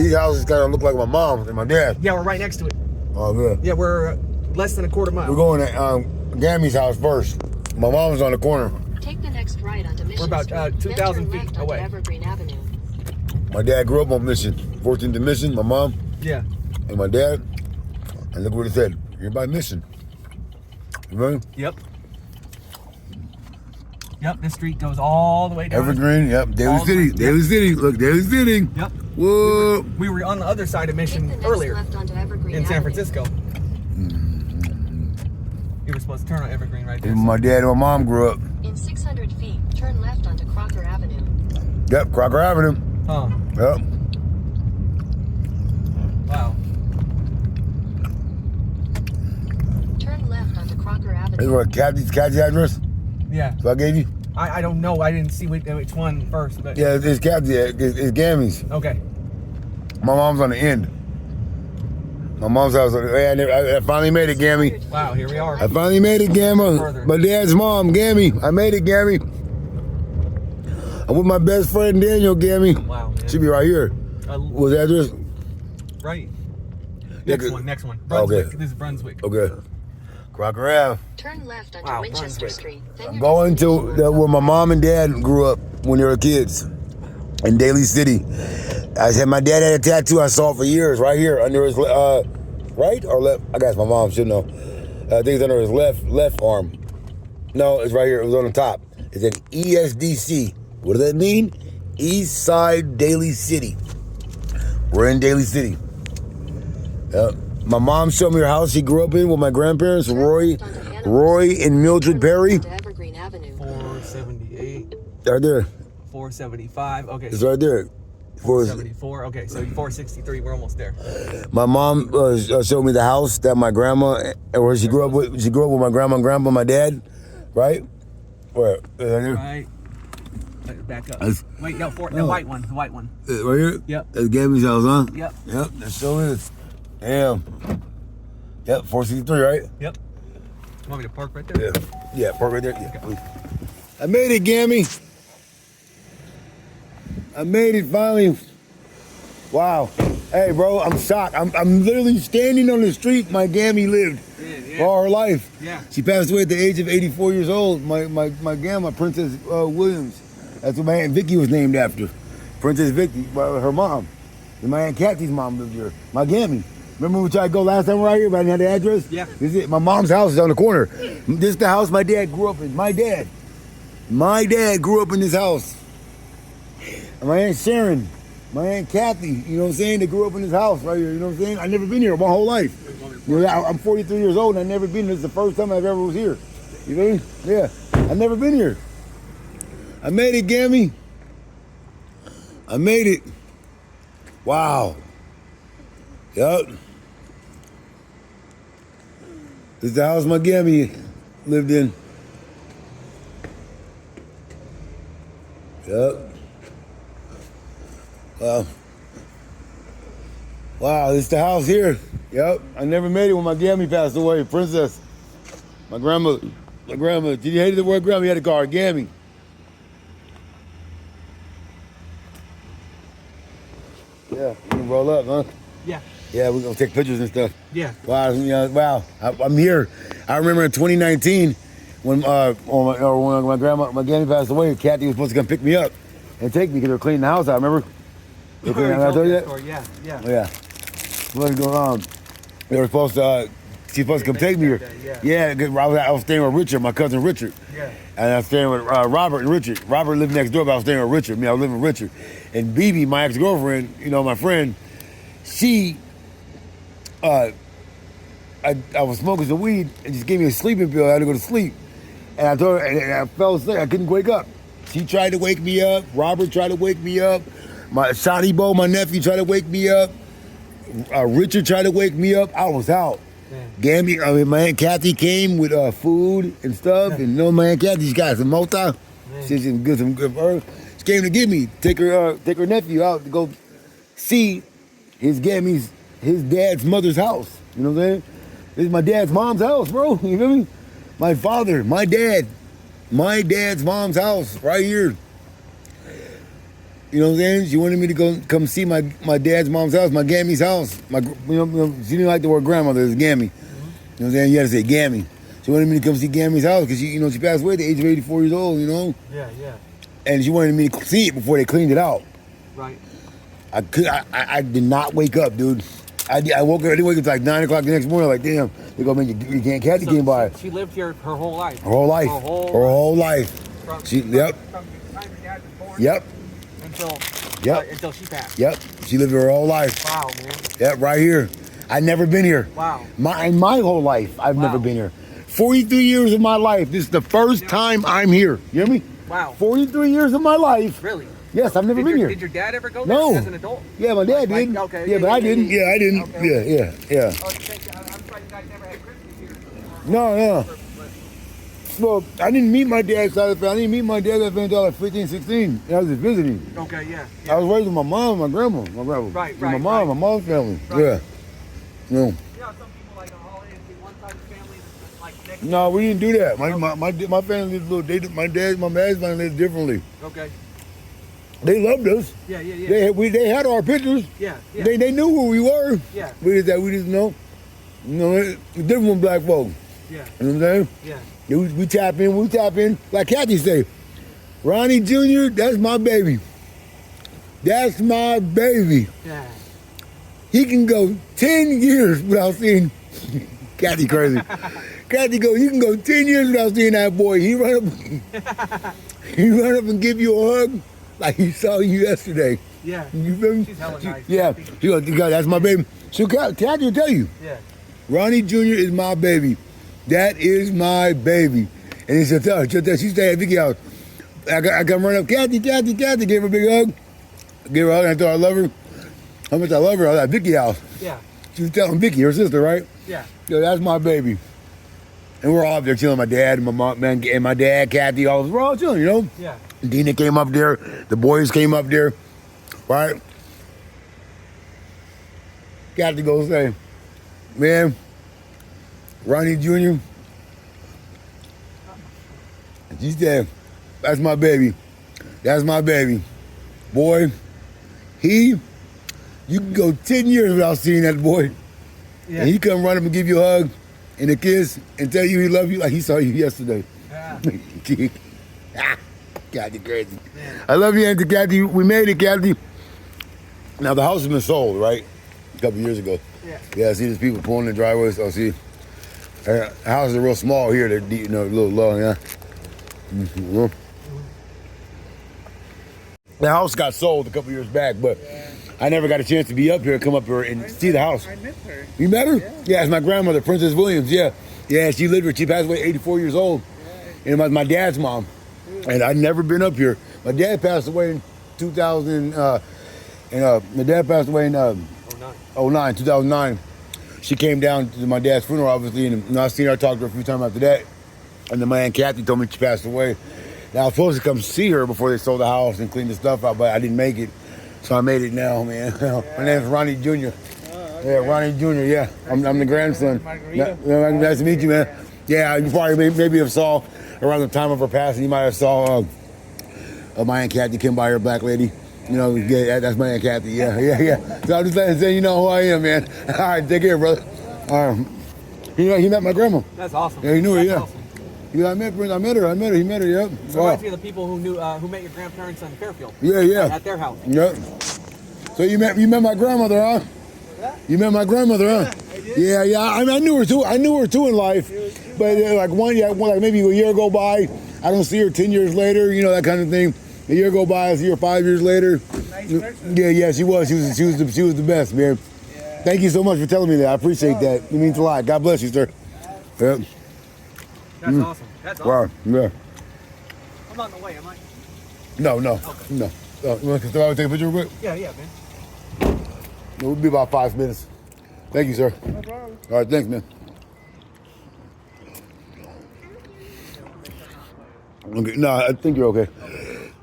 these houses kind of look like my mom and my dad. Yeah, we're right next to it. Oh, good. Yeah, we're less than a quarter mile. We're going to Gammy's house first. My mom's on the corner. Take the next right onto Mission We're about 2,000 feet away. Evergreen Avenue. My dad grew up on Mission, 14th and Mission. My mom Yeah. and my dad. And look what it said. You're by Mission. You ready? Yep. Yep, this street goes all the way down. Evergreen, yep. Daly City. Daly City. Look, Daly City. Yep. Whoa. We were on the other side of Mission Take the next earlier left onto Evergreen in San Avenue. Francisco. You were supposed to turn on Evergreen right there. And my dad and my mom grew up. In 600 feet, turn left onto Crocker Avenue. Yep, Crocker Avenue. Oh, Yep. wow. Turn left onto Crocker This is Avenue. what Kathy's address? Yeah. So I gave you? I don't know. I didn't see which one first, but Yeah, it's Kathy. It's Gammy's. okay. My mom's on the end. My mom's house. I finally made it, Gammy. Wow, here we are. I finally made it, Gamma. Further. My dad's mom, Gammy. I made it, Gammy. I'm with my best friend, Daniel, Gammy. Wow, man. Should be right here. What's the address? Right. Yeah, Next one. Okay. Brunswick. This is Brunswick. Okay. Crocker Ave. Turn left onto Wow, Winchester Brunswick. Street. Then I'm your going destination to will where my mom and dad grew up when they were kids in Daly City. I said my dad had a tattoo. I saw it for years, right here under his right or left. I guess my mom should know. I think it's under his left arm. No, it's right here. It was on the top. It said ESDC. What does that mean? East Side Daly City. We're in Daly City. Yep. My mom showed me her house she grew up in with my grandparents, Roy and Mildred Perry. onto Evergreen Avenue. 478, Right there. 475. Okay. It's right there. For 74. Okay, so 463. We're almost there. my mom showed me the house that my grandma, where she grew up with. She grew up with my grandma and grandpa, my dad, right? Where? Right here. Right. Back up. That's- Wait, no, the Oh. white one. The white one. Right here. Yep. That's Gammy's house, huh? Yep. Yep. That sure is. Damn. Yep. 463, right? Yep. You want me to park right there? Yeah. Yeah. Park right there. Yeah. Please. I made it, Gammy. I made it finally. Wow. Hey, bro, I'm shocked. I'm literally standing on the street my Gammy lived all her life. Yeah. She passed away at the age of 84 years old. My grandma, Princess Williams. That's what my Aunt Vicky was named after. Princess Vicky, her mom. And my Aunt Kathy's mom lived here. My Gammy. Remember we tried to go last time we were out here, but I didn't have the address? Yeah. This is it. My mom's house is on the corner. This is the house my dad grew up in. My dad grew up in this house. And my Aunt Sharon, my Aunt Kathy, you know what I'm saying? They grew up in this house right here, you know what I'm saying? I've never been here my whole life. You know, I'm 43 years old and I've never been here. This is the first time I've ever was here. You know what I mean? Yeah. I've never been here. I made it, Gammy. I made it. Wow. Yup. This is the house my Gammy lived in. Yup. Wow, this is the house here. Yep. I never made it when my Gammy passed away. Princess. My grandma. Did you hate the word grandma? You had to call her Gammy. Yeah, we can roll up, huh? Yeah. Yeah, we're gonna take pictures and stuff. Yeah. Wow, wow. I'm here. I remember in 2019 when my grandma, my Gammy passed away. Kathy was supposed to come pick me up and take me because they were cleaning the house out. Remember? They were cleaning the house out yet? Yeah, yeah. Oh, yeah. What's going on? They were supposed to. She's supposed to come take me here. Yeah, because I was staying with Richard, my cousin Richard. Yeah. And I was staying with Robert and Richard. Robert lived next door, but I was staying with Richard. I was living with Richard. And BB, my ex-girlfriend, you know, my friend, she, I was smoking some weed and just gave me a sleeping pill. I had to go to sleep. And I told her, and I fell asleep. I couldn't wake up. She tried to wake me up. Robert tried to wake me up. My Shotty Bo, my nephew, tried to wake me up. Richard tried to wake me up. I was out. Gammy, my Aunt Kathy came with food and stuff, and you know my Aunt Kathy's got some mota. She's some good for her. She came to get me, take her nephew out to go see his dad's mother's house. You know what I'm saying? This is my dad's mom's house, bro. You feel me? My father, my dad's mom's house right here. You know what I'm saying? She wanted me to come see my dad's mom's house, my gammy's house. She didn't like the word grandmother, it's gammy. You know what I'm saying? You had to say gammy. She wanted me to come see Gammy's house because she passed away at the age of 84 years old, you know? Yeah. And she wanted me to see it before they cleaned it out. Right. I did not wake up, dude. I woke up, I didn't wake up until like 9 o'clock the next morning, like, damn, they're gonna make you can't catch the game by. She lived here her whole life. Her whole life. Her whole life. From Yep. the time your dad was born. Yep. Until she passed. Yep. She lived her whole life. Wow, man. Yep, right here. I've never been here. Wow. My whole life, I've never been here. 43 years of my life, this is the first time I'm here. You hear me? Wow. 43 years of my life. Really? Yes, I've never been here. Did your dad ever go No. there as an adult? Yeah, my dad did. Okay. Yeah, but I didn't. Yeah, I didn't. Okay. Yeah. Oh, I'm sorry you guys never had Christmas here. No. Well, I didn't meet my dad's side of the family. I didn't meet my dad's side of the family until like 15, 16. I was just visiting. Okay, yeah. I was raised with my mom and my grandma. Right, my mom, my mom's family. Right. Yeah. No. You know, some people like on holidays see one side of the family like next. No, we didn't do that. My family lived a little. My dad's family lived differently. Okay. They loved us. Yeah. They had our pictures. Yeah. They knew who we were. Yeah. We just know. It's different with black folks. Yeah. You know what I'm saying? Yeah. We tap in. Like Kathy say, Ronnie Jr., that's my baby. That's my baby. Yeah. He can go 10 years without seeing Kathy crazy. Kathy goes, you can go 10 years without seeing that boy. He run up and give you a hug like he saw you yesterday. Yeah. You feel me? She's hella nice. Yeah. She goes, that's my baby. So Kathy will tell you. Yeah. Ronnie Jr. is my baby. That is my baby. And he said, tell her, she stayed at Vicky's house. I come run up, Kathy, give her a big hug. Give her a hug, and I told her I love her. How much I love her, I was at Vicky's house. Yeah. She was telling Vicky, her sister, right? Yeah. Yo, that's my baby. And we're all up there chilling, my dad and my mom, man, and my dad, Kathy, we're all chilling, you know? Yeah. Dina came up there, the boys came up there, right? Kathy goes say, man, Ronnie Jr., she said, that's my baby. That's my baby. Boy, you can go 10 years without seeing that boy. Yeah. And he come run up and give you a hug and a kiss and tell you he love you like he saw you yesterday. Yeah. Kathy crazy. Yeah. I love you, Auntie Kathy. We made it, Kathy. Now the house has been sold, right? A couple years ago. Yeah. Yeah, I see there's people pulling the driveways. I see. The houses are real small here. They're deep, a little low, yeah. Mm-hmm. The house got sold a couple years back, but I never got a chance to be up here, come up here and see the house. I met her. You met her? Yeah, it's my grandmother, Princess Williams. Yeah, she lived here. She passed away at 84 years old. And my dad's mom. And I'd never been up here. My dad passed away in 2000. My dad passed away in 2009. She came down to my dad's funeral, obviously, and I seen her, talked to her a few times after that. And then my Aunt Kathy told me she passed away. Now, I was supposed to come see her before they sold the house and clean the stuff out, but I didn't make it. So I made it now, man. My name's Ronnie Jr. Okay. Yeah, Ronnie Jr., yeah. I'm the grandson. Margarita. Nice to meet you, man. Yeah, you probably maybe have saw, around the time of her passing, you might have saw my Aunt Kathy came by, her black lady. You know, yeah, that's my Aunt Kathy. Yeah. So I'm just letting say, you know who I am, man. All right, take care, brother. He met my grandma. That's awesome. Yeah, he knew her, That's yeah. Awesome. Yeah, I met her, he met her, yep. So reminds me of the people who knew who met your grandparents in Fairfield. Yeah. At their house. Yep. So you met my grandmother, huh? You met my grandmother, huh? Yeah. I mean, I knew her too in life, but like maybe a year go by, I don't see her 10 years later, you know, that kind of thing. A year go by, I see her 5 years later. Nice person. Yeah, she was the best, man. Yeah. Thank you so much for telling me that. I appreciate that. It means a lot. God bless you, sir. Yep. That's awesome. That's awesome. Wow. Yeah. I'm on the way, am I? No. Okay. No. You want to take a picture real quick? Yeah, man. It will be about 5 minutes. Thank you, sir. No problem. All right, thanks, man. Okay, no, I think you're okay.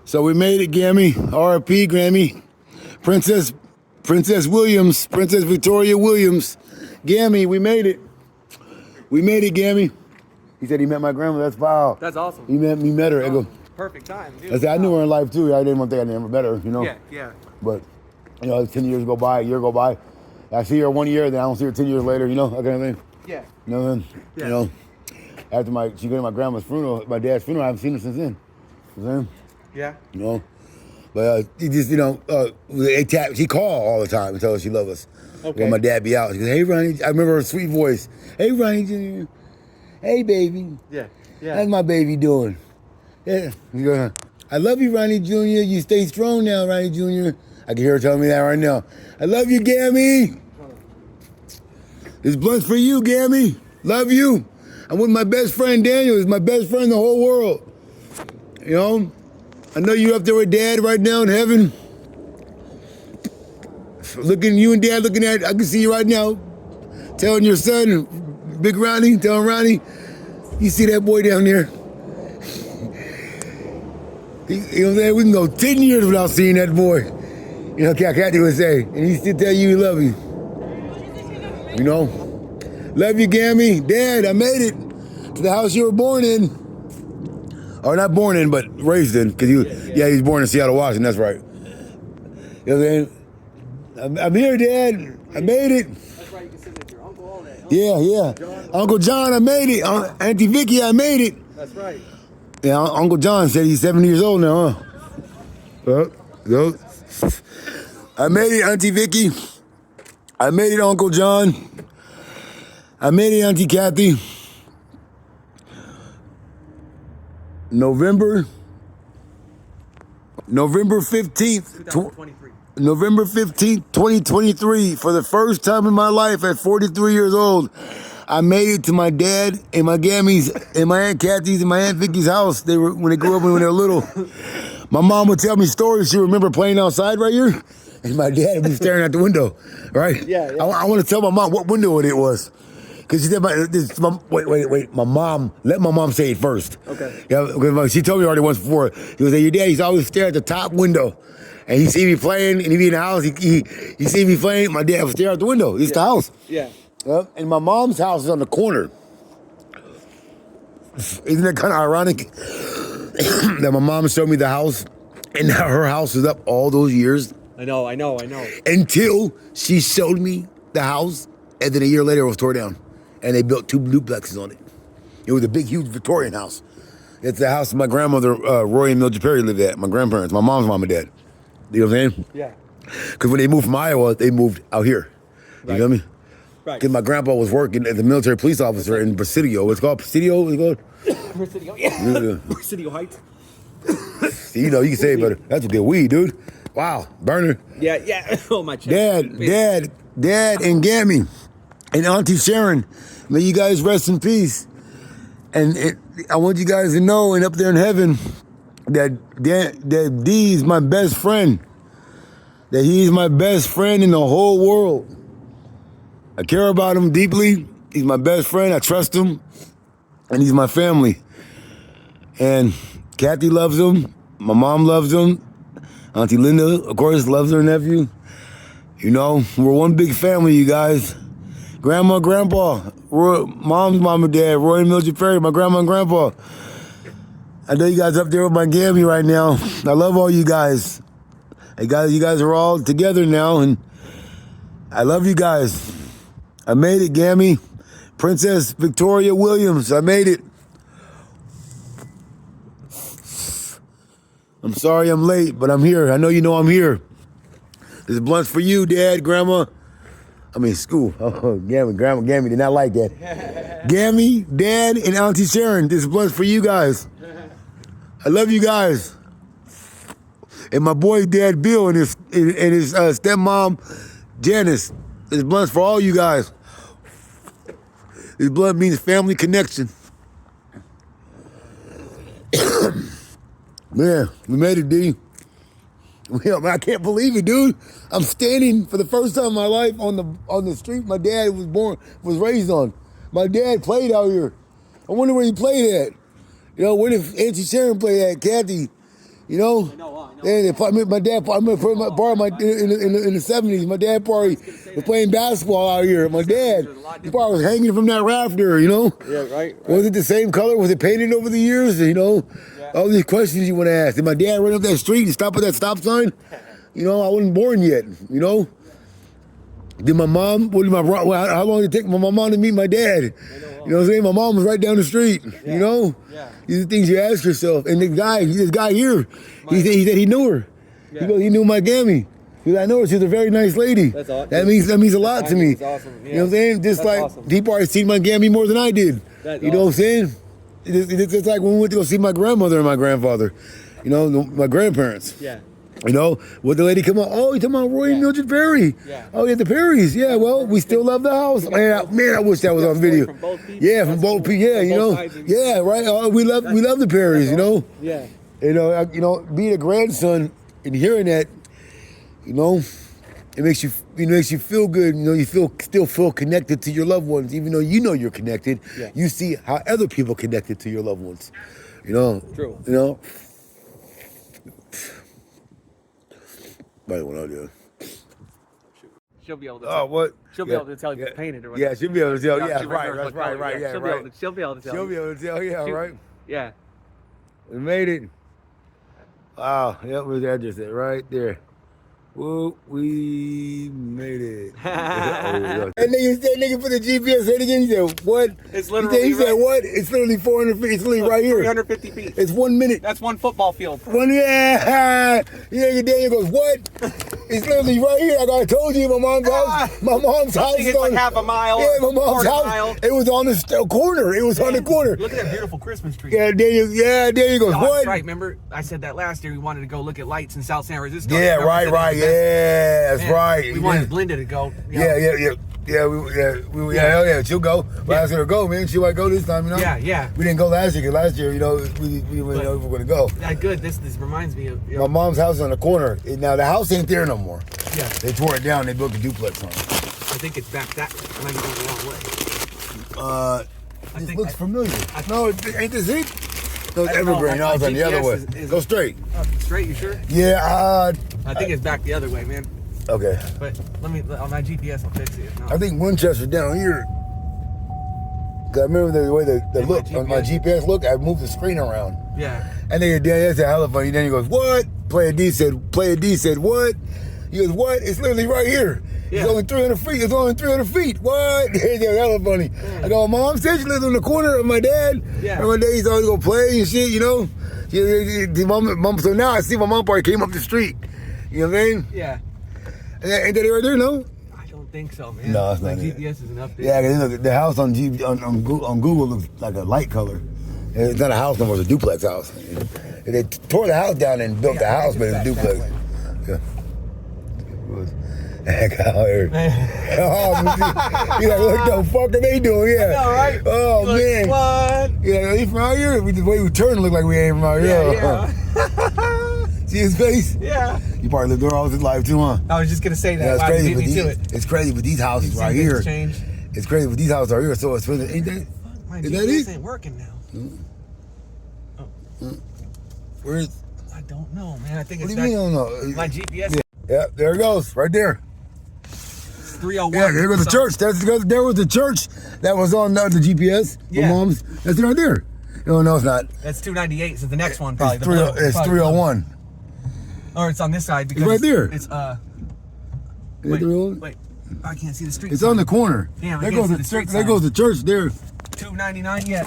So we made it, Gammy. RIP, Grammy. Princess Williams, Princess Victoria Williams. Gammy, we made it. We made it, Gammy. He said he met my grandma. That's foul. That's awesome. He met her. I go, perfect time, dude. I said, I knew her in life too. I didn't want to think I never met her, you know? Yeah, yeah. But, 10 years go by, a year go by. I see her 1 year, then I don't see her 10 years later, that kind of thing. Yeah. Then, Yeah. After she go to my grandma's funeral, my dad's funeral, I haven't seen her since then. You know what I'm saying? Yeah. But he just, she called all the time and tell us she loved us. Okay. When my dad be out, she goes, hey, Ronnie, I remember her sweet voice. Hey, Ronnie Jr. Hey, baby. Yeah. Yeah. How's my baby doing? Yeah. She goes, I love you, Ronnie Jr. You stay strong now, Ronnie Jr. I can hear her telling me that right now. I love you, Gammy. This blunt's for you, Gammy. Love you. I'm with my best friend, Daniel. He's my best friend in the whole world. I know you're up there with Dad right now in heaven. You and Dad looking at, I can see you right now, telling your son, Big Ronnie, telling Ronnie, you see that boy down there? You know what I'm saying? We can go 10 years without seeing that boy. Kathy would say, and he still tell you he love you. Love you, Gammy. Dad, I made it to the house you were born in. Or not born in, but raised in. Because he was born in Seattle, Washington. That's right. You know what I'm saying? I'm here, Dad. I made it. That's right. You can sit with your uncle all day. Yeah. Uncle John, I made it. Auntie Vicky, I made it. That's right. Yeah, Uncle John said he's 70 years old now, huh? I made it, Auntie Vicky. I made it, Uncle John. I made it, Auntie Kathy. November 15th, 2023. November 15th, 2023, for the first time in my life at 43 years old, I made it to my dad and my gammies and my Aunt Kathy's and my Aunt Vicky's house. When they grew up when they were little. My mom would tell me stories. She remember playing outside right here, and my dad would be staring out the window, right? Yeah. I want to tell my mom what window it was. Because she said, wait, my mom, let my mom say it first. Okay. Yeah, because she told me already once before. He was like, your dad, he's always stare at the top window. And he see me playing, and he be in the house, he see me playing, my dad would stare out the window. It's the house. Yeah. And my mom's house is on the corner. Isn't that kind of ironic? That my mom showed me the house, and now her house is up all those years. I know. Until she showed me the house, and then a year later it was torn down. And they built 2 duplexes on it. It was a big, huge Victorian house. It's the house my grandmother, Roy and Mildred Perry, lived at. My grandparents, my mom's mom and dad. You know what I'm saying? Yeah. Because when they moved from Iowa, they moved out here. You know what I mean? Right. Because my grandpa was working as a military police officer in Presidio. It's called Presidio? Presidio, yeah. Presidio Heights. You can say it better. That's a good weed, dude. Wow. Burner. Yeah. Oh, my chest. Dad and Gammy and Auntie Sharon, may you guys rest in peace. And I want you guys to know, and up there in heaven, that D is my best friend. That he's my best friend in the whole world. I care about him deeply. He's my best friend. I trust him. And he's my family. And Kathy loves him. My mom loves him. Auntie Linda, of course, loves her nephew. We're one big family, you guys. Grandma, Grandpa, Mom's mom and dad, Roy and Mildred Perry, my grandma and grandpa. I know you guys up there with my Gammy right now. I love all you guys. Hey guys, you guys are all together now, and I love you guys. I made it, Gammy. Princess Victoria Williams, I made it. I'm sorry I'm late, but I'm here. I know you know I'm here. This blunt's for you, Dad, Grandma. School. Oh, Gammy did not like that. Gammy, Dad, and Auntie Sharon, this blunt's for you guys. I love you guys. And my boy, Dad Bill, and his stepmom, Janice. This blunt's for all you guys. This blunt means family connection. Man, we made it, D. I can't believe it, dude. I'm standing for the first time in my life on the street my dad was raised on. My dad played out here. I wonder where he played at. Where did Auntie Sharon play at? Kathy, You know? I know. And my dad, I remember borrowed my in the 70s. My dad probably was playing basketball out here. My dad, he probably was hanging from that rafter. You know? Yeah, right. Was it the same color? Was it painted over the years? You know? Yeah. All these questions you want to ask. Did my dad run up that street and stop at that stop sign? You know, I wasn't born yet. You know? Did my mom? How long did it take my mom to meet my dad? You know what I'm saying? My mom was right down the street. Yeah. You know? Yeah. These are things you ask yourself. And this guy here, he said he knew her. Yeah. He goes, he knew my gammy. He goes, I know her. She's a very nice lady. That's awesome. That means a lot to me. Awesome. Yeah. You know what I'm saying? Just That's like awesome. he probably seen my gammy more than I did. That's you know what I'm saying? It's like when we went to go see my grandmother and my grandfather. You know, my grandparents. Yeah. You know, would the lady come out? Oh, you talking about Roy and Mildred Perry? Yeah. Oh, yeah, the Perrys. Yeah, well, we still love the house. Man, I wish that was on video. From both people? Yeah, from both people. Yeah, From you both know. sides. Yeah, right. We love the Perrys. You know. Yeah. You know, being a grandson and hearing that, you know, it makes you feel good. You know, you still feel connected to your loved ones, even though you know you're connected. Yeah. You see how other people connected to your loved ones. You know. True. You know. By the way, I'll do. She'll be able to. Oh, what? She'll be able to tell if it's painted or whatever. Yeah, she'll be able to tell. Yeah, She right. remembers That's what color. right. Yeah, She'll right. be able to tell. She'll be able to tell. Yeah, right. Yeah. We made it. Wow. Yep, where's the address at? Right there. Whoa, we made it. That nigga put the GPS in again. He said, what? It's literally He said, right- what? It's literally 400 feet. It's literally right here. 350 feet. It's 1 minute. That's one football field. Yeah. Daniel goes, what? It's literally right here. I told you, my mom's house. My mom's house. I think it's like half a mile. Yeah, my mom's quarter house. mile. It was on the corner. It was on the corner. Look at that beautiful Christmas tree. Yeah, Daniel goes, Oh, what? that's right. Remember, I said that last year. We wanted to go look at lights in South San Francisco. Yeah, Remember, I said right. that was the best. Yeah, that's right. We wanted Glinda to go. Yeah, she'll go. But I asked her to go, man. She might go this time, you know? Yeah. We didn't go last year, because last year, you know, we didn't know if we were going to go. Yeah, good. This reminds me of. My mom's house is on the corner. Now, the house ain't there no more. Yeah. They tore it down. They built a duplex on it. I think it's back that. I might be going the wrong way. This looks familiar. No, ain't this it? No, it's Evergreen. No, my it's on the other GPS way. is- Go straight. Straight, you sure? Yeah, I think it's back the other way, man. okay. But let me on my GPS. I'll fix it. No. I think Winchester's down here. 'Cause I remember the way the And my look on my GPS look. I moved the screen around, Yeah. and then Daniel said, "Hella funny." Then he goes, "What?" Player D said, "What?" He goes, "What? It's literally right here. Yeah. It's only 300 feet. It's only 300 feet. What?" He said, "Hella funny." I go, "Mom said she lived in the corner of my dad. Yeah. And my dad used to always go play and shit, you know." Mom, so now I see my mom probably came up the street. You know what I mean? Yeah. Ain't that right there? No. I don't think so, man. No, it's my not it. GPS isn't up there. Yeah, 'cause look, the house on Google looks like a light color. And it's not a house no more, it's a duplex house. They tore the house down and built the house, but it's a duplex. Yeah. It was. Heck out here. He's like, what the fuck are they doing? Yeah. I know, right? Oh, Like, man. what? Yeah, he from out here? The way we turn look like we ain't from out here. Yeah. See his face? Yeah. He probably lived there all his life too, huh? I was just gonna say that. Yeah, it's Wow, you crazy, beat but me to it. it's crazy, but these houses right Things here. change. It's crazy, but these houses are here, so it's really, ain't that? My Is GPS that it? ain't working now. Where's? I don't know, man. I think What it's do you mean? I don't know. My GPS. Yeah, there it goes, right there. It's 301. Yeah, there goes the church. There was the church that was on the GPS. Yeah. My mom's. That's right there. No, it's not. That's 298. So the next one probably. It's, the blue, it's probably 301. Or it's on this side because right there. It's Is it Wait, 301? wait. I can't see the street. It's sign. on the corner. Damn, I there can't goes see the the street church. There sign. goes the church there. 299 yet.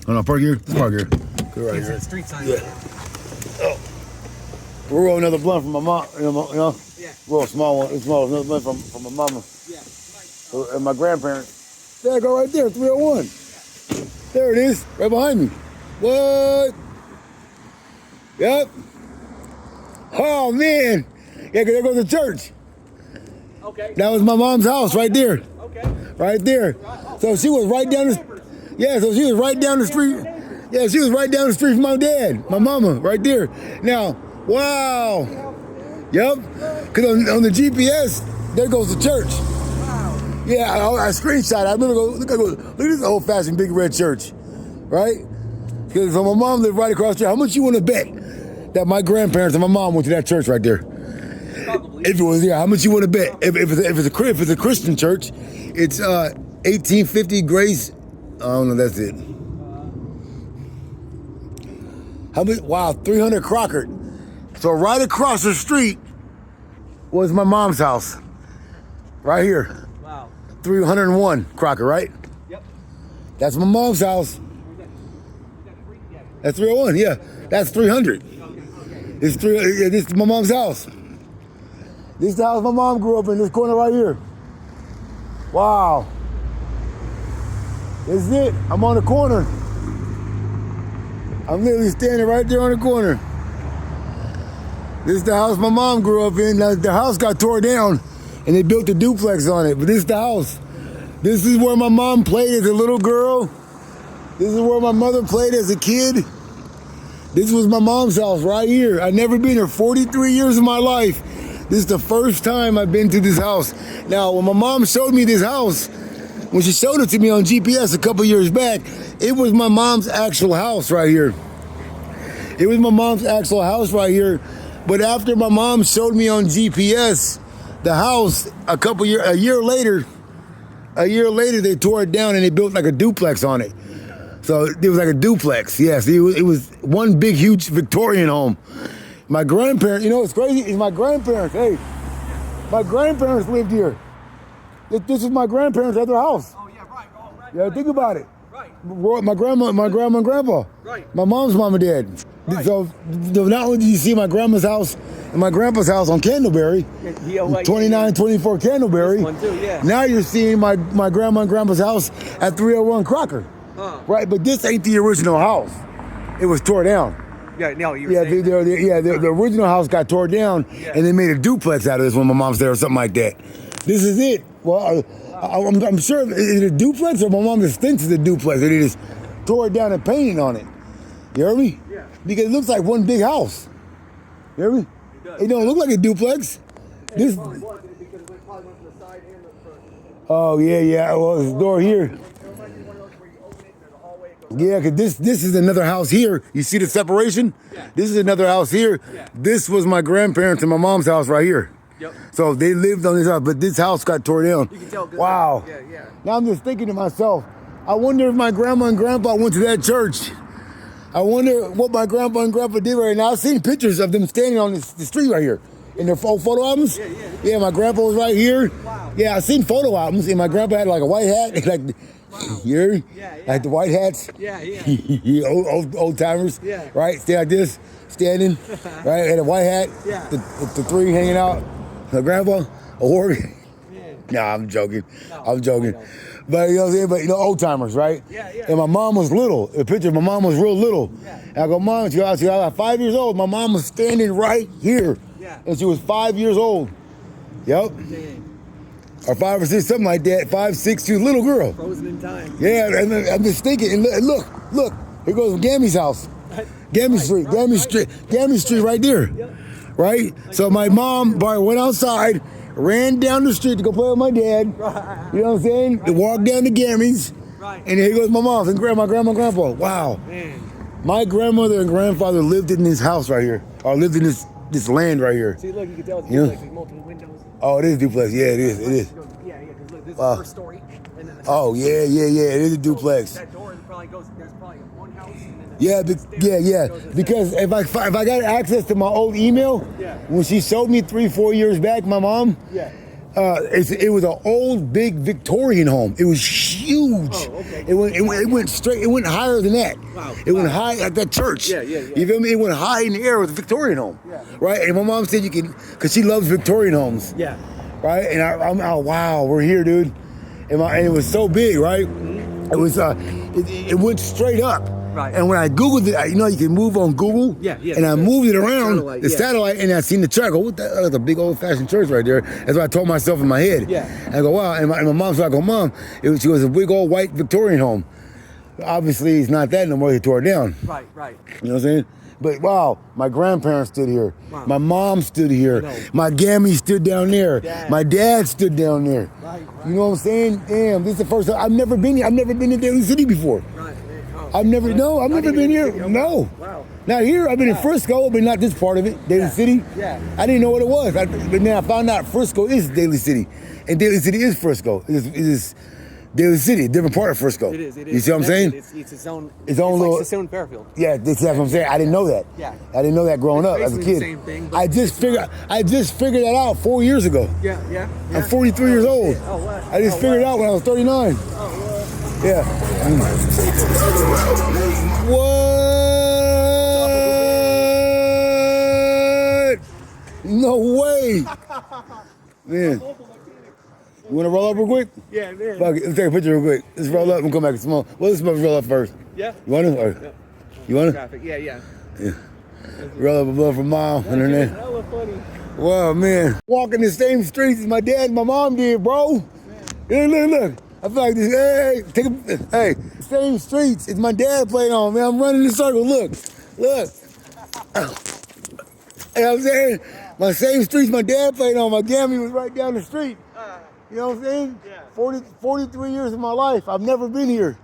Oh no, park here. Let's park here. Go right Can't see here. the street sign. Yeah. Oh. We're rolling another blunt from my mom. You know. Yeah. Roll a small one. It's small. Another blunt from my mama. Yeah. And my grandparents. There, go right there, 301. There it is, right behind me. What? Yep. Oh man. Yeah, 'cause there goes the church. Okay. That was my mom's house right there. Okay. Right there. So she was right down the. Yeah, so she was right down the street. Yeah, she was right down the street from my dad, my mama, right there. Now, wow. Yep. Because on the GPS, there goes the church. Wow. Yeah, I screenshot. I remember look at this old-fashioned big red church, right? Because my mom lived right across the street. How much you want to bet that my grandparents and my mom went to that church right there. Probably. If it was, yeah, how much you want to bet? If it's a Christian church, it's 1850 Grace. I don't know. That's it. How many? Wow, 300 Crockett. So right across the street was my mom's house. Right here, Wow. 301 Crockett. Right? Yep. That's my mom's house. That's 301. Yeah, that's 300. It's three. Yeah, this is my mom's house. This is the house my mom grew up in. This corner right here. Wow. This is it. I'm on the corner. I'm literally standing right there on the corner. This is the house my mom grew up in. Now, the house got tore down and they built a duplex on it, but this is the house. This is where my mom played as a little girl. This is where my mother played as a kid. This was my mom's house right here. I've never been here 43 years of my life. This is the first time I've been to this house. Now, when my mom showed me this house, when she showed it to me on GPS a couple years back, it was my mom's actual house right here. It was my mom's actual house right here. But after my mom showed me on GPS the house, a year later, they tore it down and they built like a duplex on it. So it was like a duplex. Yes, it was one big, huge Victorian home. My grandparents, you know what's crazy? Is my grandparents, hey, my grandparents lived here. This is my grandparents at their house. Oh yeah, right. Oh, right. Yeah, think about it. Right. My grandma and grandpa. Right. My mom's mom and dad. Right. So not only do you see my grandma's house and my grandpa's house on Candleberry, 2924 Candleberry, This one too, yeah. now you're seeing my grandma and grandpa's house at 301 Crocker. Huh. Right, but this ain't the original house. It was tore down. Yeah, no, you were Yeah, saying the original house got tore down, Yeah. and they made a duplex out of this when my mom's there or something like that. This is it. Well, I'm sure, is it a duplex or my mom just thinks it's a duplex and they just tore it down and painted on it. You hear me? Yeah. Because it looks like one big house. You hear me? does. It don't look like a duplex. This. probably was because it probably went to the side and the front. Oh yeah. Well, this door here. It might be one of those where you open it and there's a hallway. It goes Yeah, because this is another house here. You see the separation? Yeah. This is another house here. Yeah. This was my grandparents and my mom's house right here. Yep. So they lived on this house, but this house got torn down. You can tell. 'Cause Wow. Yeah. Now I'm just thinking to myself, I wonder if my grandma and grandpa went to that church. I wonder what my grandpa and grandpa did right now. I've seen pictures of them standing on the street right here in their photo albums. Yeah, my grandpa was right here. Wow. Yeah, I've seen photo albums, and my grandpa had like a white hat, like here, like the white hats. Yeah. old timers. Yeah. Right, stay like this, standing, right, had a white hat. Yeah. The three hanging out. My grandpa, a horse. Yeah. Nah, I'm joking. No, I'm joking. I know. But you know what I'm saying? But old timers, right? Yeah. And my mom was little. The picture of my mom was real little. Yeah. And I go, Mom, she was like 5 years old. My mom was standing right here. Yeah. And she was 5 years old. Yep. Dang. Or 5 or 6, something like that. 5, 6, she was a little girl. Frozen in time. Yeah, and I'm just thinking, and look, here goes Gammy's house. Gammy Street, Gammy Street right there. Yep. Right? So my mom went outside, ran down the street to go play with my dad. Right. You know what I'm saying? To walk down to Gammy's. Right. And here goes my mom and grandma and grandpa. Wow. Man. My grandmother and grandfather lived in this house right here. Or lived in this land right here. See, look, you can tell it's Yeah. duplex with multiple windows. Oh, it is duplex. Yeah, it is. Yeah, because look, this is the first story. And then the Oh, yeah. It is a duplex. That door probably goes, there's probably one house. And then Yeah, the stairs goes to the because if I got access to my old email, Yeah. when she showed me 3-4 years back, my mom, Yeah. it was an old big Victorian home. It was huge. Oh, okay. It went straight. It went higher than that. Wow. It went high like that church. Yeah. You feel me? It went high in the air with a Victorian home. Yeah. Right. And my mom said you can, cause she loves Victorian homes. Yeah. Right. And I'm oh wow, we're here, dude. And it was so big, right? Mm-hmm. It was it went straight up. Right. And when I Googled it, you can move on Google. Yeah. And I moved it around satellite, the yeah. satellite, and I seen the church. I go, what the? That's a big old-fashioned church right there. That's what I told myself in my head. Yeah. And I go, wow. And my mom, so I go, Mom, she was a big old white Victorian home. Obviously, it's not that no more. They tore it down. Right. You know what I'm saying? But wow, my grandparents stood here. Wow. My mom stood here. No. My gammy stood down there. Dad. My dad stood down there. Right. You know what I'm saying? Damn, this is the first time. I've never been here. I've never been in Daly City before. Right. I've never been here. Okay. No. Wow. Not here. I've been in Frisco, but not this part of it. Daly City. Yeah. I didn't know what it was. But then I found out Frisco is Daly City. And Daly City is Frisco. It is Daly City, a different part of Frisco. It is. You see what I'm saying? It's its own. Its own little. Like Sassoon Fairfield. Yeah, that's what I'm saying. I didn't know that. Yeah. I didn't know that growing up as a Basically kid. the same thing, but I just figured that out 4 years ago. Yeah. I'm 43 years old. Oh, wow. I just figured it out when I was 39. Oh, well. Yeah. What? No way. Man. You want to roll up real quick? Yeah, man. Fuck it. Let's take a picture real quick. Let's roll up and come back and smoke. Well, let's roll up first. Yeah. You want to? Or, Yeah. You want to? Traffic. Yeah. Yeah. Roll up a blunt for Mom and her name. Hella funny. Wow, man. Walking the same streets as my dad and my mom did, bro. Yeah, look. I feel like this, hey, same streets as my dad played on, man. I'm running in a circle, look. You know what I'm saying? My same streets my dad played on, my gammy was right down the street. You know what I'm saying? Yeah. 43 years of my life, I've never been here.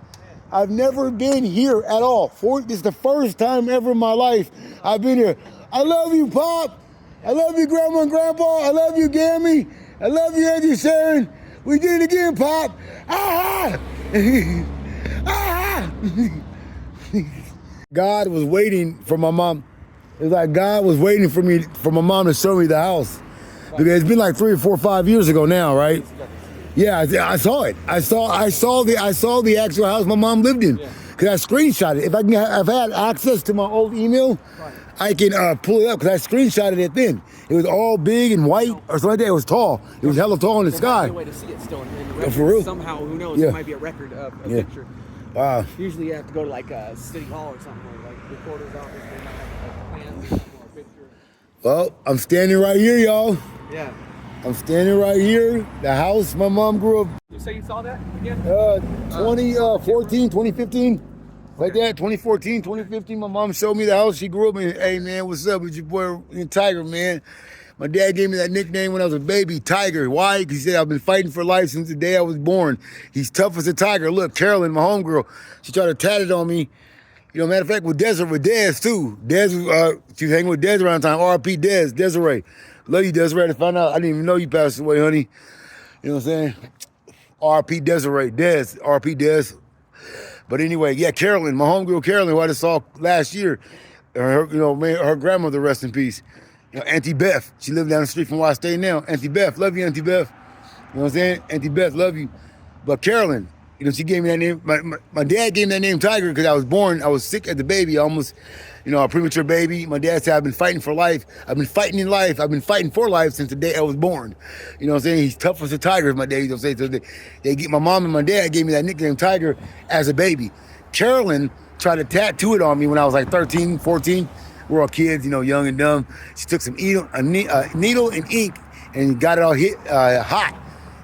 I've never been here at all. This is the first time ever in my life I've been here. I love you, Pop. I love you, Grandma and Grandpa. I love you, Gammy. I love you, Auntie Sharon. We did it again, Pop. Ah! Ah! God was waiting for my mom. It's like God was waiting for my mom to show me the house. Because it's been like 3 or 4 or 5 years ago now, right? Yeah, I saw it. I saw the actual house my mom lived in. Cause I screenshot it. If I've had access to my old email, I can pull it up because I screenshotted it then. It was all big and white or something like that. It was tall. It was hella tall in the sky. There's no way to see it still in the record. For real? Somehow, who knows? Yeah. It might be a record of a picture. Wow. Usually, you have to go to like a city hall or something, or like recorder's office. They might have like plans or a picture. Well, I'm standing right here, y'all. Yeah. I'm standing right here. The house my mom grew up. You say you saw that again? 2014, 2015. Like that, 2014, 2015, my mom showed me the house she grew up in. Hey, man, what's up with your boy Tiger, man? My dad gave me that nickname when I was a baby, Tiger. Why? Because he said, I've been fighting for life since the day I was born. He's tough as a tiger. Look, Carolyn, my homegirl, she tried to tat it on me. You know, matter of fact, with Dez, too. She was hanging with Dez around the time. R.I.P. Desiree. Love you, Desiree. To find out, I didn't even know you passed away, honey. You know what I'm saying? R.I.P. Desiree. R.I.P. Dez. But anyway, yeah, Carolyn, my homegirl Carolyn, who I just saw last year, her grandmother, rest in peace. You know, Auntie Beth, she lived down the street from where I stay now. Auntie Beth, love you, Auntie Beth. You know what I'm saying? Auntie Beth, love you. But Carolyn, you know, she gave me that name. My dad gave me that name Tiger because I was born, I was sick as a baby, almost, a premature baby. My dad said, I've been fighting for life. I've been fighting in life. I've been fighting for life since the day I was born. You know what I'm saying? He's tough as a tiger, as my dad used to say. So my mom and my dad gave me that nickname Tiger as a baby. Carolyn tried to tattoo it on me when I was like 13, 14. We're all kids, young and dumb. She took some needle and ink and got it all hot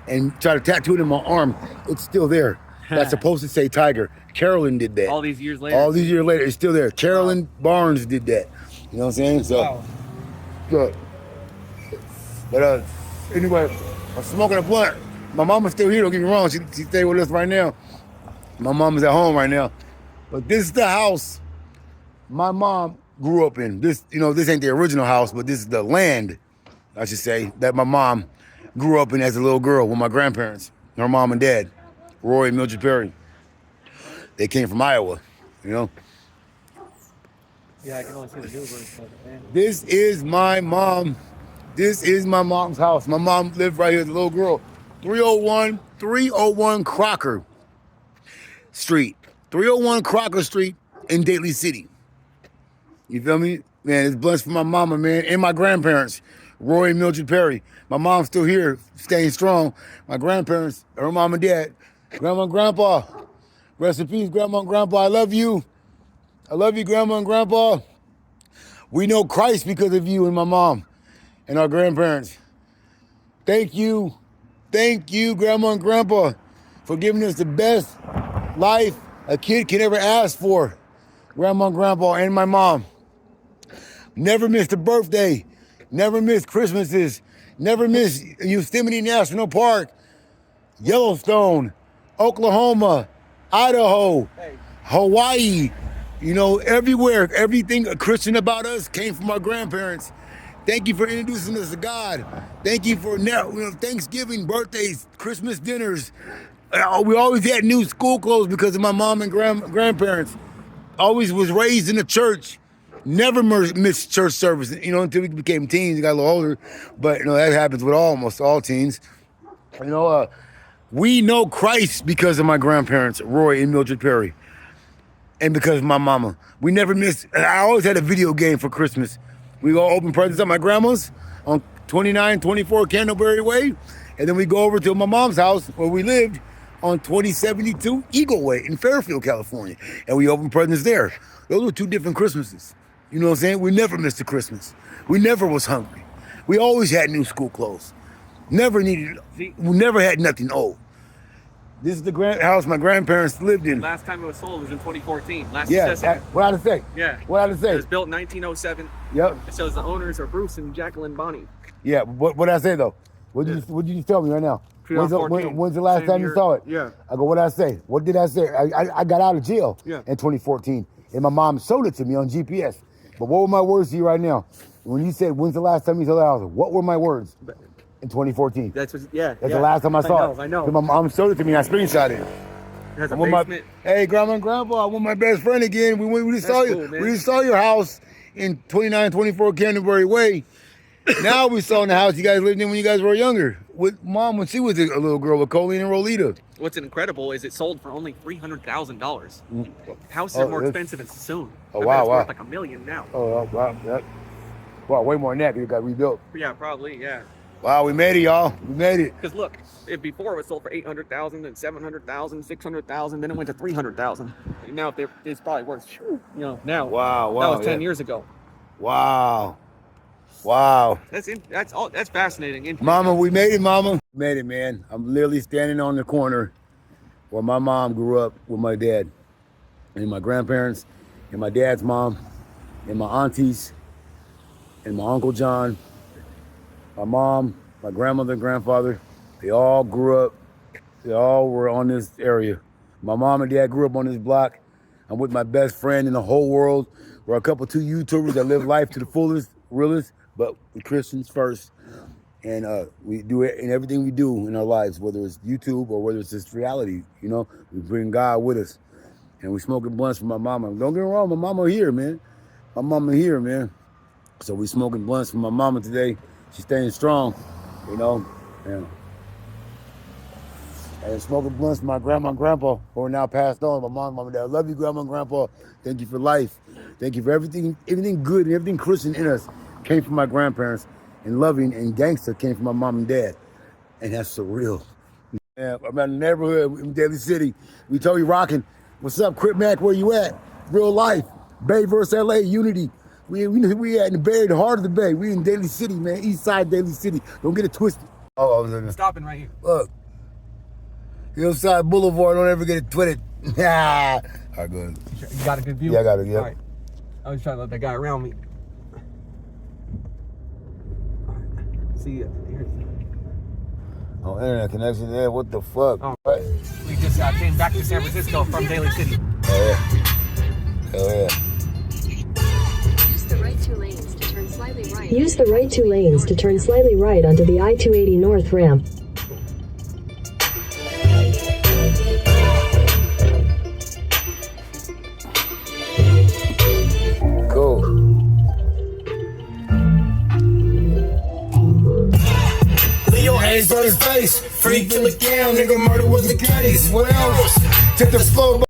and tried to tattoo it in my arm. It's still there. That's supposed to say Tiger. Carolyn did that. All these years later. All these years later, it's still there. Carolyn Barnes did that. You know what I'm saying? So, Wow. Good. But anyway, I'm smoking a blunt. My mama's still here, don't get me wrong. She stay with us right now. My mom is at home right now. But this is the house my mom grew up in. This ain't the original house, but this is the land, I should say, that my mom grew up in as a little girl with my grandparents, her mom and dad, Roy and Mildred Perry. They came from Iowa, Yeah, I can only see the billboards, man. This is my mom. This is my mom's house. My mom lived right here as a little girl. 301 Crocker Street. 301 Crocker Street in Daly City. You feel me? Man, it's blessed for my mama, man, and my grandparents, Roy and Mildred Perry. My mom's still here, staying strong. My grandparents, her mom and dad, Grandma and Grandpa. Rest in peace, Grandma and Grandpa. I love you. I love you, Grandma and Grandpa. We know Christ because of you and my mom and our grandparents. Thank you, Grandma and Grandpa, for giving us the best life a kid can ever ask for. Grandma and Grandpa and my mom. Never missed a birthday. Never missed Christmases. Never missed Yosemite National Park, Yellowstone, Oklahoma, Idaho, Hawaii, You know, everywhere, everything Christian about us came from our grandparents. Thank you for introducing us to God. Thank you for Thanksgiving, birthdays, Christmas dinners. We always had new school clothes because of my mom and grandparents. Always was raised in the church. Never missed church service, until we became teens and got a little older. But, that happens with almost all teens. We know Christ because of my grandparents, Roy and Mildred Perry. And because of my mama. We never missed, I always had a video game for Christmas. We go open presents at my grandma's on 2924 Candleberry Way. And then we go over to my mom's house where we lived on 2072 Eagle Way in Fairfield, California. And we open presents there. Those were two different Christmases. You know what I'm saying? We never missed a Christmas. We never was hungry. We always had new school clothes. We never had nothing old. This is the house my grandparents lived in. Last time it was sold was in 2014. What did I say? Yeah. What did I say? It was built in 1907. Yep. It shows the owners are Bruce and Jacqueline Bonney. Yeah. What did I say though? What did you just tell me right now? When's the last time you saw it? Yeah. I go, what did I say? What did I say? I got out of jail in 2014, and my mom showed it to me on GPS. But what were my words to you right now? When you said, when's the last time you saw the house? What were my words? In 2014. That's the last time I saw it. I know. My mom showed it to me and I screenshot it. It has a basement. Hey, Grandma and Grandpa, I want my best friend again. We just saw you. Cool, man. We just saw your house in 2924 Canterbury Way. Now we saw in the house you guys lived in when you guys were younger. With Mom when she was a little girl with Colleen and Rolita. What's incredible is it sold for only $300,000. Houses are more expensive in Sassoon. Oh, wow. It's worth like $1 million now. Oh, wow. Wow, way more than that because it got rebuilt. Yeah, probably, yeah. Wow, we made it, y'all. We made it. Because look, before it was sold for $800,000 and $700,000, $600,000, then it went to $300,000. Now it's probably worth, now. Wow. That was 10 years ago. Wow. That's fascinating. Mama, we made it, Mama. We made it, man. I'm literally standing on the corner where my mom grew up with my dad and my grandparents and my dad's mom and my aunties and my Uncle John. My mom, my grandmother, grandfather, they all grew up. They all were on this area. My mom and dad grew up on this block. I'm with my best friend in the whole world. We're two YouTubers that live life to the fullest, realest, but we're Christians first. And we do it in everything we do in our lives, whether it's YouTube or whether it's just reality, we bring God with us. And we smoking blunts for my mama. Don't get me wrong, my mama here, man. So we smoking blunts for my mama today. She's staying strong, And smoking blunts for my grandma and grandpa who are now passed on. My mom and dad. I love you, grandma and grandpa. Thank you for life. Thank you for everything good and everything Christian in us came from my grandparents. And loving and gangster came from my mom and dad. And that's surreal. Yeah, I'm at the neighborhood in Daly City. We told you rocking. What's up, Crip Mac? Where you at? Real life. Bay versus LA, unity. We at in the Bay, the heart of the Bay. We in Daly City, man. East side Daly City. Don't get it twisted. Stopping right here. Look. Hillside Boulevard. Don't ever get it twisted. All right, good. You got a good view? Yeah, I got it, yeah. All right. I was trying to let that guy around me. All right. See ya. Oh, internet connection there. What the fuck? Oh. What? We just came back to San Francisco from Daly City. Oh, yeah. Hell yeah. Use the right two lanes to turn slightly right. Use the right two lanes to turn slightly right onto the I-280 North ramp. Cool. Leo Hayes on his face. Freak in the gown, nigga, murder was the case. What else? Took the floor.